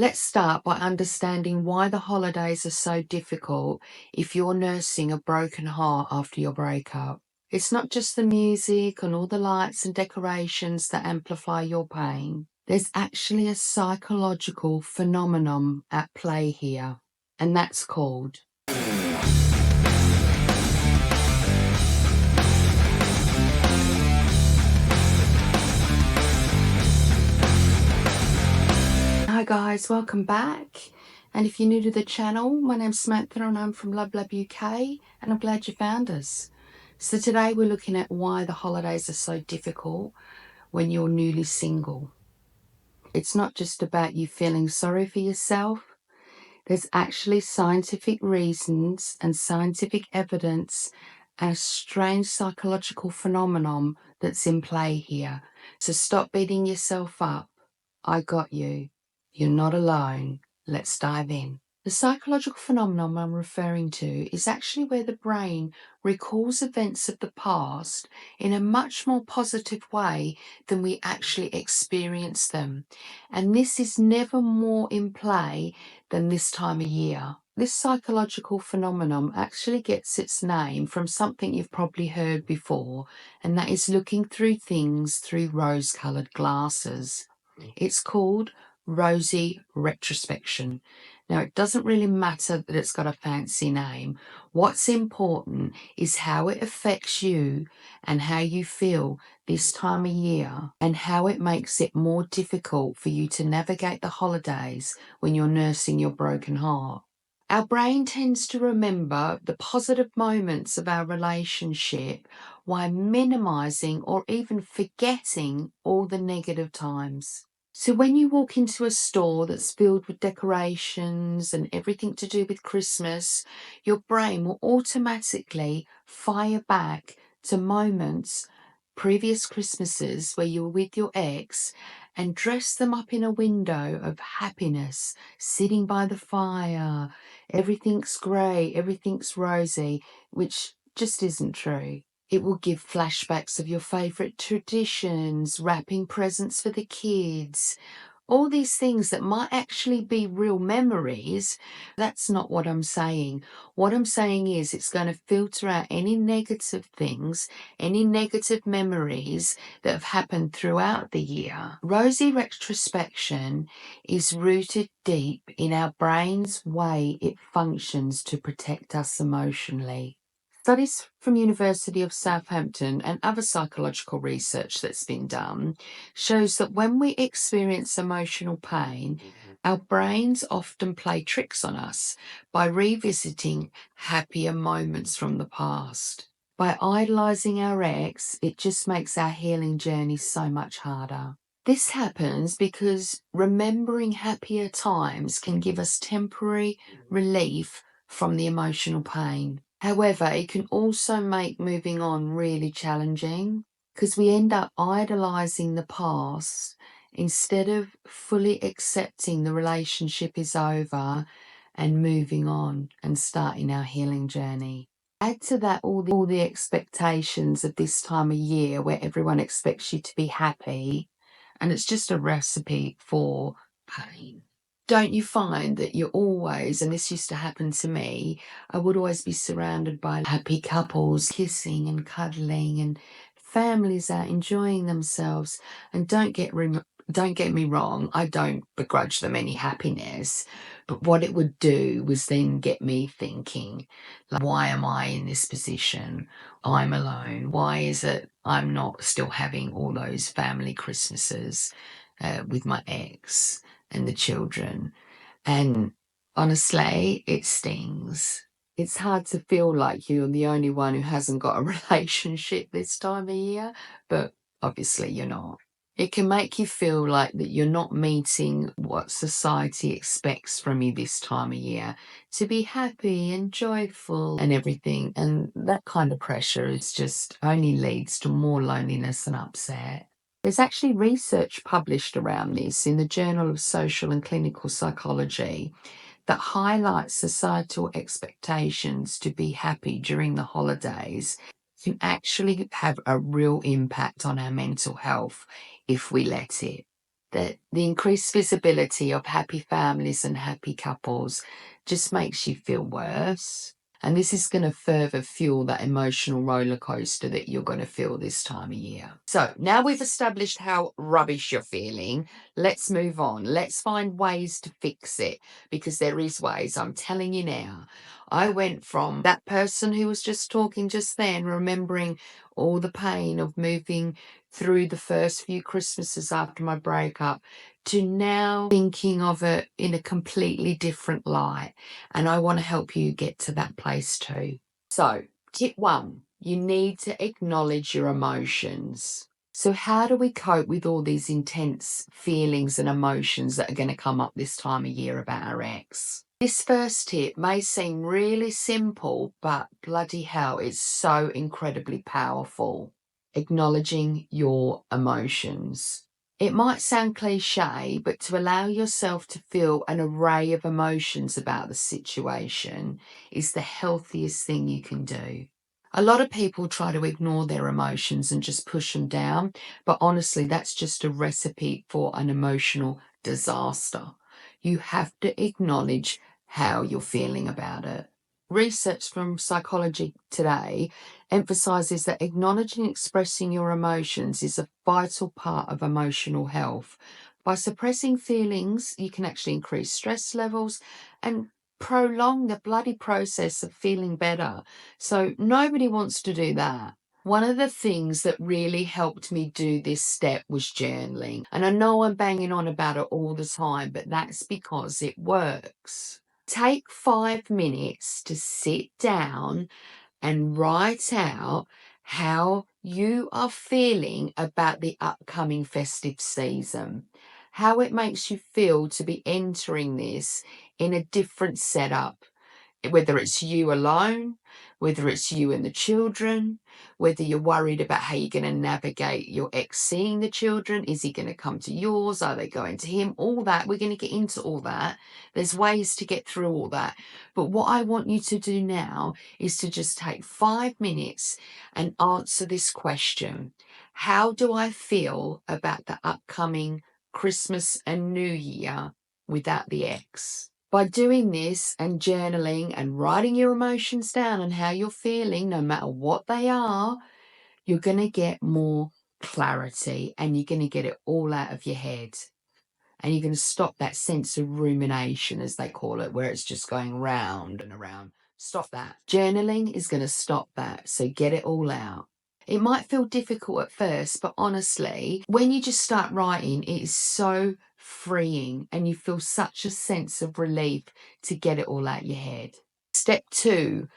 Let's start by understanding why the holidays are so difficult if you're nursing a broken heart after your breakup. It's not just the music and all the lights and decorations that amplify your pain. There's actually a psychological phenomenon at play here, and that's called Hi guys, welcome back. And if you're new to the channel, my name's Samantha and I'm from LoveLab UK, and I'm glad you found us. So today we're looking at why the holidays are so difficult when you're newly single. It's not just about you feeling sorry for yourself. There's actually scientific reasons and scientific evidence and a strange psychological phenomenon that's in play here. So stop beating yourself up. I got you. You're not alone. Let's dive in. The psychological phenomenon I'm referring to is actually where the brain recalls events of the past in a much more positive way than we actually experience them. And this is never more in play than this time of year. This psychological phenomenon actually gets its name from something you've probably heard before, and that is looking through things through rose-colored glasses. It's called rosy retrospection. Now, it doesn't really matter that it's got a fancy name. What's important is how it affects you and how you feel this time of year, and how it makes it more difficult for you to navigate the holidays when you're nursing your broken heart. Our brain tends to remember the positive moments of our relationship while minimizing or even forgetting all the negative times. So when you walk into a store that's filled with decorations and everything to do with Christmas, your brain will automatically fire back to moments, previous Christmases where you were with your ex, and dress them up in a window of happiness, sitting by the fire. Everything's grey, everything's rosy, which just isn't true. It will give flashbacks of your favourite traditions, wrapping presents for the kids, all these things that might actually be real memories. That's not what I'm saying. What I'm saying is it's going to filter out any negative things, any negative memories that have happened throughout the year. Rosy retrospection is rooted deep in our brain's way it functions to protect us emotionally. Studies from University of Southampton and other psychological research that's been done shows that when we experience emotional pain, our brains often play tricks on us by revisiting happier moments from the past. By idolizing our ex, it just makes our healing journey so much harder. This happens because remembering happier times can give us temporary relief from the emotional pain. However, it can also make moving on really challenging because we end up idolizing the past instead of fully accepting the relationship is over and moving on and starting our healing journey. Add to that all the expectations of this time of year where everyone expects you to be happy, and it's just a recipe for pain. Don't you find that you're always, and this used to happen to me, I would always be surrounded by happy couples kissing and cuddling and families out enjoying themselves. And don't get me wrong, I don't begrudge them any happiness, but what it would do was then get me thinking, like, why am I in this position? I'm alone. Why is it I'm not still having all those family Christmases with my ex and the children? And honestly, it stings. It's hard to feel like you're the only one who hasn't got a relationship this time of year, but obviously you're not. It can make you feel like that you're not meeting what society expects from you this time of year, to be happy and joyful and everything. And that kind of pressure is just only leads to more loneliness and upset. There's actually research published around this in the Journal of Social and Clinical Psychology that highlights societal expectations to be happy during the holidays can actually have a real impact on our mental health if we let it. that the increased visibility of happy families and happy couples just makes you feel worse. And this is going to further fuel that emotional roller coaster that you're going to feel this time of year. So now we've established how rubbish you're feeling, let's move on. Let's find ways to fix it, because there is ways. I'm telling you now. I went from that person who was just talking just then, remembering all the pain of moving through the first few Christmases after my breakup, to now thinking of it in a completely different light. And I want to help you get to that place too. So, tip 1, you need to acknowledge your emotions. So how do we cope with all these intense feelings and emotions that are going to come up this time of year about our ex? This first tip may seem really simple, but bloody hell, it's so incredibly powerful. Acknowledging your emotions. It might sound cliche, but to allow yourself to feel an array of emotions about the situation is the healthiest thing you can do. A lot of people try to ignore their emotions and just push them down, but honestly, that's just a recipe for an emotional disaster. You have to acknowledge how you're feeling about it. Research from Psychology Today emphasizes that acknowledging and expressing your emotions is a vital part of emotional health. By suppressing feelings, you can actually increase stress levels and prolong the bloody process of feeling better. So nobody wants to do that. One of the things that really helped me do this step was journaling. And I know I'm banging on about it all the time, but that's because it works. Take 5 minutes to sit down and write out how you are feeling about the upcoming festive season, how it makes you feel to be entering this in a different setup, whether it's you alone, whether it's you and the children, whether you're worried about how you're going to navigate your ex seeing the children. Is he going to come to yours? Are they going to him? All that. We're going to get into all that. There's ways to get through all that. But what I want you to do now is to just take 5 minutes and answer this question. How do I feel about the upcoming Christmas and New Year without the ex? By doing this and journaling and writing your emotions down and how you're feeling, no matter what they are, you're going to get more clarity and you're going to get it all out of your head. And you're going to stop that sense of rumination, as they call it, where it's just going round and around. Stop that. Journaling is going to stop that. So get it all out. It might feel difficult at first, but honestly, when you just start writing, it is so freeing and you feel such a sense of relief to get it all out your head. Step 2,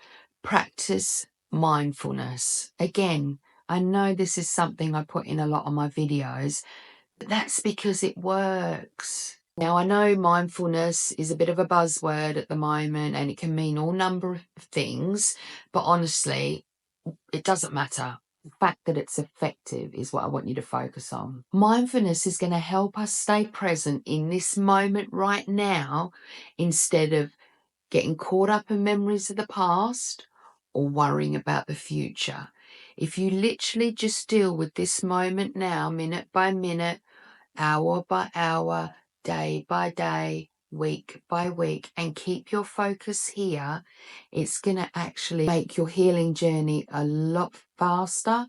practice mindfulness. Again, I know this is something I put in a lot of my videos, but that's because it works. Now, I know mindfulness is a bit of a buzzword at the moment and it can mean all number of things, but honestly, it doesn't matter. The fact that it's effective is what I want you to focus on. Mindfulness is going to help us stay present in this moment right now instead of getting caught up in memories of the past or worrying about the future. If you literally just deal with this moment now, minute by minute, hour by hour, day by day, week by week, and keep your focus here, it's going to actually make your healing journey a lot faster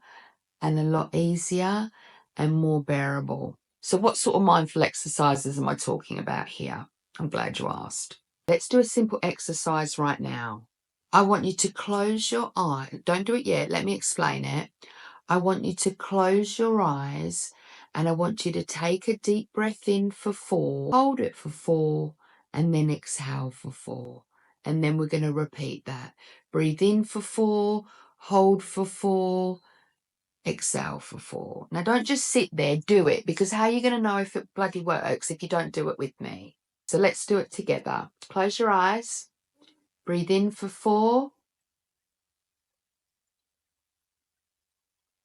and a lot easier and more bearable. So what sort of mindful exercises am I talking about here? I'm glad you asked. Let's do a simple exercise right now. I want you to close your eye. Don't do it yet. Let me explain it. I want you to close your eyes and I want you to take a deep breath in for 4, hold it for 4, and then exhale for 4. And then we're going to repeat that. Breathe in for 4, hold for 4, exhale for 4. Now don't just sit there, do it, because how are you going to know if it bloody works if you don't do it with me? So let's do it together. Close your eyes, breathe in for 4,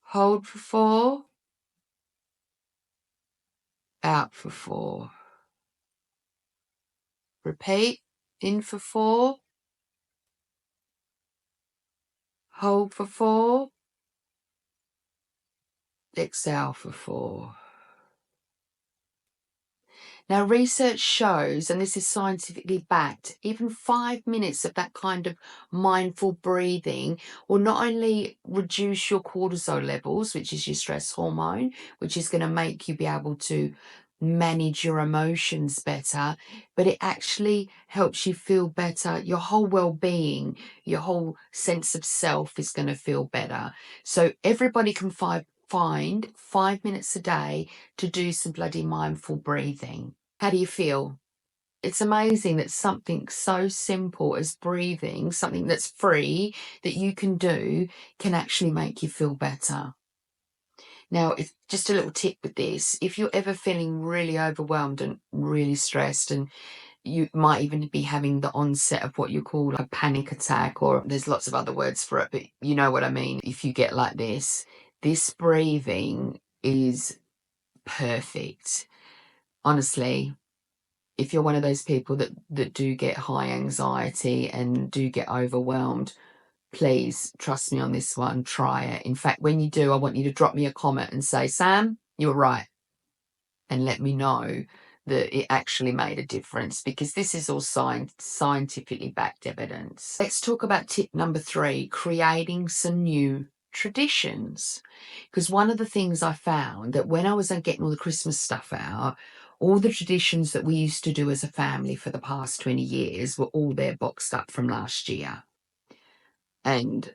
hold for 4, out for 4. Repeat, in for 4, hold for 4, exhale for 4. Now, research shows, and this is scientifically backed, even 5 minutes of that kind of mindful breathing will not only reduce your cortisol levels, which is your stress hormone, which is going to make you be able to manage your emotions better, but it actually helps you feel better. Your whole well-being, your whole sense of self is going to feel better. So everybody can find 5 minutes a day to do some bloody mindful breathing. How do you feel? It's amazing that something so simple as breathing, something that's free that you can do, can actually make you feel better. Now, it's just a little tip with this. If you're ever feeling really overwhelmed and really stressed, and you might even be having the onset of what you call a panic attack, or there's lots of other words for it, but you know what I mean. If you get like this breathing is perfect. Honestly, if you're one of those people that do get high anxiety and do get overwhelmed, please trust me on this one. Try it. In fact, when you do, I want you to drop me a comment and say, Sam, you were right, and let me know that it actually made a difference, because this is all scientifically backed evidence. Let's talk about tip number 3, creating some new traditions. Because one of the things I found, that when I was getting all the Christmas stuff out, all the traditions that we used to do as a family for the past 20 years were all there boxed up from last year. And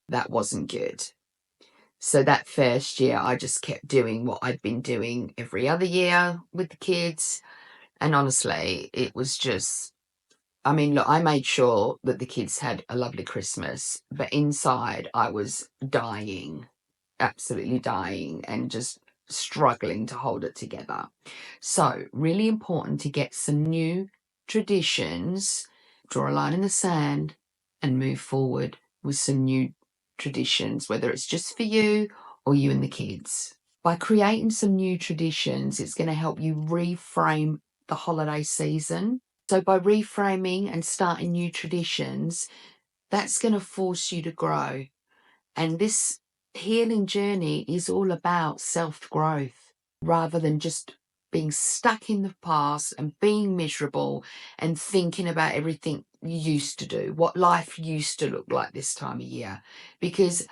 that wasn't good. So that first year, I just kept doing what I'd been doing every other year with the kids. And honestly, it was just, I mean, look, I made sure that the kids had a lovely Christmas, but inside I was dying, absolutely dying, and just struggling to hold it together. So really important to get some new traditions, draw a line in the sand, and move forward with some new traditions, whether it's just for you or you and the kids. By creating some new traditions, it's going to help you reframe the holiday season. So by reframing and starting new traditions, that's going to force you to grow. And this healing journey is all about self-growth, rather than just being stuck in the past and being miserable and thinking about everything you used to do, what life used to look like this time of year. Because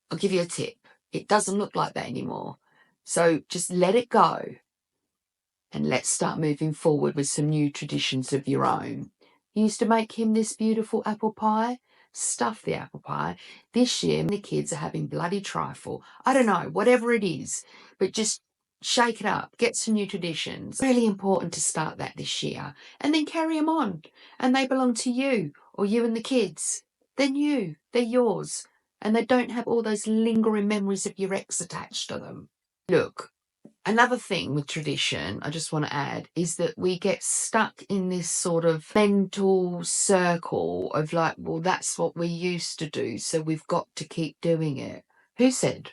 I'll give you a tip, it doesn't look like that anymore. So just let it go, and let's start moving forward with some new traditions of your own. You used to make him this beautiful apple pie. Stuff the apple pie. This year, the kids are having bloody trifle. I don't know, whatever it is, but just shake it up. Get some new traditions. Really important to start that this year, and then carry them on. And they belong to you, or you and the kids. They're new. They're yours. And they don't have all those lingering memories of your ex attached to them. Look, another thing with tradition, I just want to add, is that we get stuck in this sort of mental circle of like, well, that's what we used to do, so we've got to keep doing it. Who said?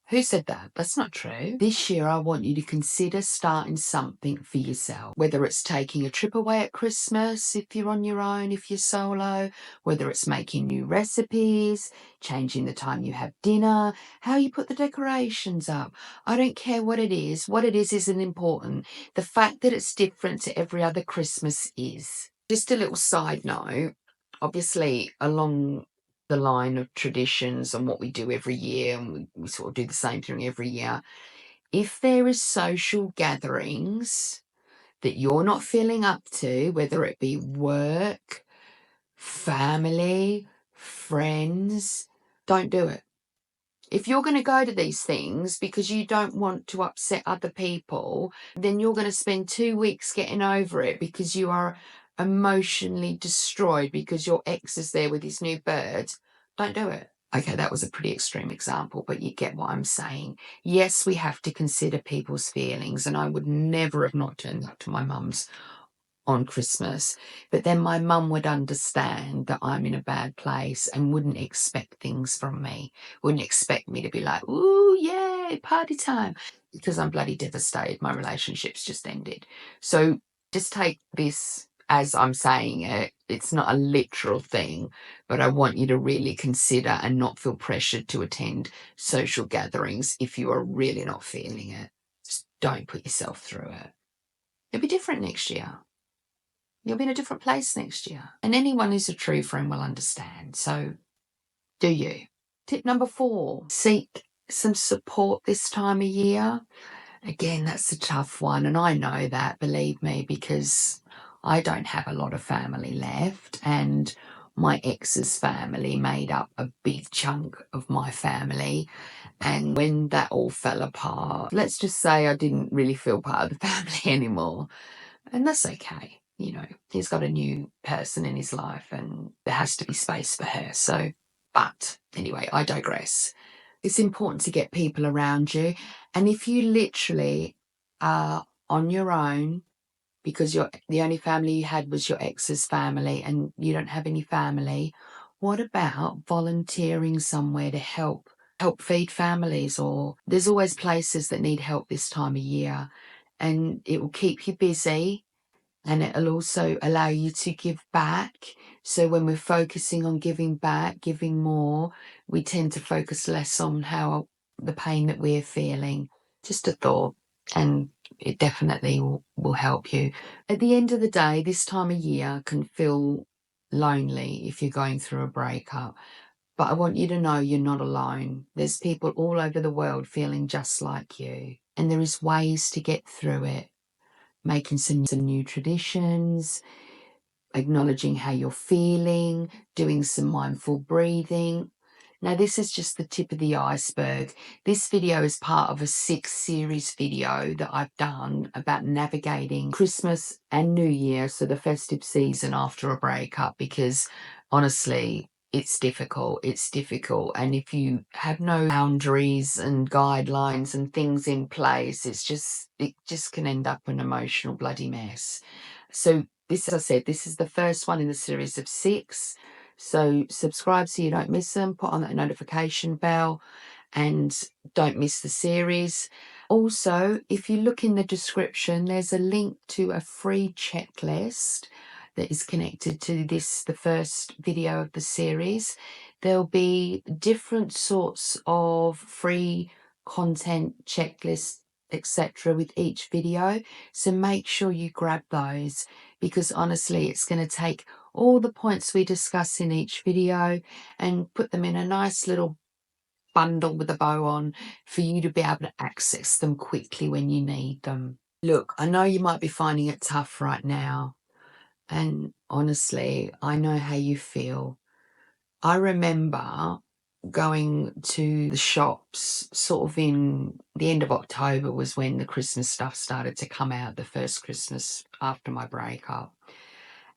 Who said that? That's not true. This year, I want you to consider starting something for yourself, whether it's taking a trip away at Christmas if you're on your own, if you're solo, whether it's making new recipes, changing the time you have dinner, how you put the decorations up. I don't care what it is. What it is isn't important. The fact that it's different to every other Christmas is. Just a little side note, obviously, along the line of traditions and what we do every year, and we sort of do the same thing every year. If there is social gatherings that you're not feeling up to, whether it be work, family, friends, don't do it. If you're going to go to these things because you don't want to upset other people, then you're going to spend 2 weeks getting over it because you are emotionally destroyed because your ex is there with his new bird. Don't do it. Okay, that was a pretty extreme example, but you get what I'm saying. Yes, we have to consider people's feelings, and I would never have not turned up to my mum's on Christmas, but then my mum would understand that I'm in a bad place and wouldn't expect things from me, wouldn't expect me to be like, ooh, yay, party time, because I'm bloody devastated. My relationship's just ended. So just take this as I'm saying it. It's not a literal thing, but I want you to really consider and not feel pressured to attend social gatherings if you are really not feeling it. Just don't put yourself through it. It'll be different next year. You'll be in a different place next year. And anyone who's a true friend will understand. So do you. Tip number 4, seek some support this time of year. Again, that's a tough one. And I know that, believe me, because I don't have a lot of family left. And my ex's family made up a big chunk of my family. And when that all fell apart, let's just say I didn't really feel part of the family anymore. And that's okay. You know, he's got a new person in his life and there has to be space for her. So, but anyway, I digress. It's important to get people around you. And if you literally are on your own because the only family you had was your ex's family and you don't have any family, what about volunteering somewhere to help feed families? Or there's always places that need help this time of year, and it will keep you busy. And it'll also allow you to give back. So when we're focusing on giving back, giving more, we tend to focus less on the pain that we're feeling. Just a thought. And it definitely will help you. At the end of the day, this time of year can feel lonely if you're going through a breakup. But I want you to know you're not alone. There's people all over the world feeling just like you. And there is ways to get through it. Making some new traditions, acknowledging how you're feeling, doing some mindful breathing. Now, this is just the tip of the iceberg. This video is part of a 6-series video that I've done about navigating Christmas and New Year, so the festive season after a breakup, because honestly, it's difficult. It's difficult. And if you have no boundaries and guidelines and things in place, it just can end up an emotional bloody mess. So this, as I said, this is the first one in the series of 6. So subscribe so you don't miss them. Put on that notification bell and don't miss the series. Also, if you look in the description, there's a link to a free checklist that is connected to this, the first video of the series. There'll be different sorts of free content, checklists, etc. with each video. So make sure you grab those, because honestly, it's going to take all the points we discuss in each video and put them in a nice little bundle with a bow on for you to be able to access them quickly when you need them. Look, I know you might be finding it tough right now. And honestly, I know how you feel. I remember going to the shops sort of in the end of October was when the Christmas stuff started to come out, the first Christmas after my breakup.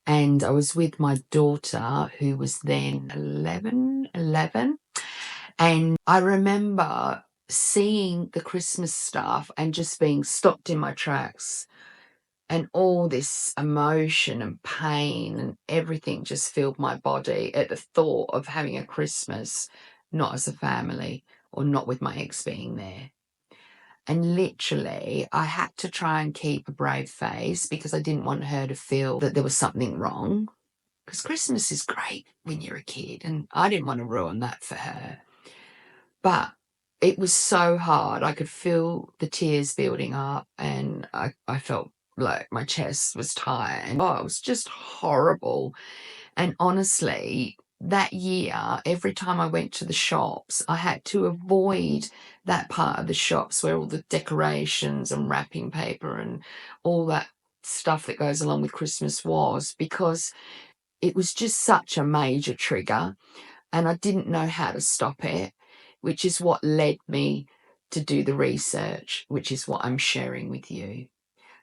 And I was with my daughter, who was then 11. And I remember seeing the Christmas stuff and just being stopped in my tracks. And all this emotion and pain and everything just filled my body at the thought of having a Christmas not as a family or not with my ex being there. And literally, I had to try and keep a brave face because I didn't want her to feel that there was something wrong. Because Christmas is great when you're a kid, and I didn't want to ruin that for her. But it was so hard. I could feel the tears building up, and I felt like my chest was tight, and it was just horrible. And honestly, that year, every time I went to the shops, I had to avoid that part of the shops where all the decorations and wrapping paper and all that stuff that goes along with Christmas was, because it was just such a major trigger and I didn't know how to stop it, which is what led me to do the research, which is what I'm sharing with you.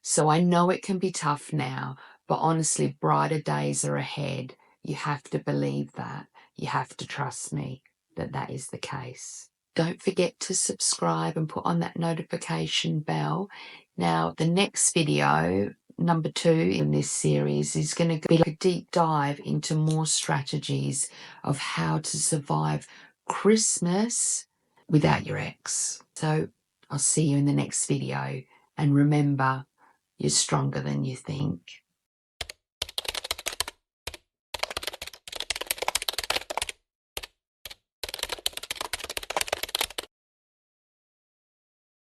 So I know it can be tough now, but honestly, brighter days are ahead. You have to believe that. You have to trust me that that is the case. Don't forget to subscribe and put on that notification bell. Now, the next video, number 2 in this series, is going to be like a deep dive into more strategies of how to survive Christmas without your ex. So I'll see you in the next video. And remember, you're stronger than you think.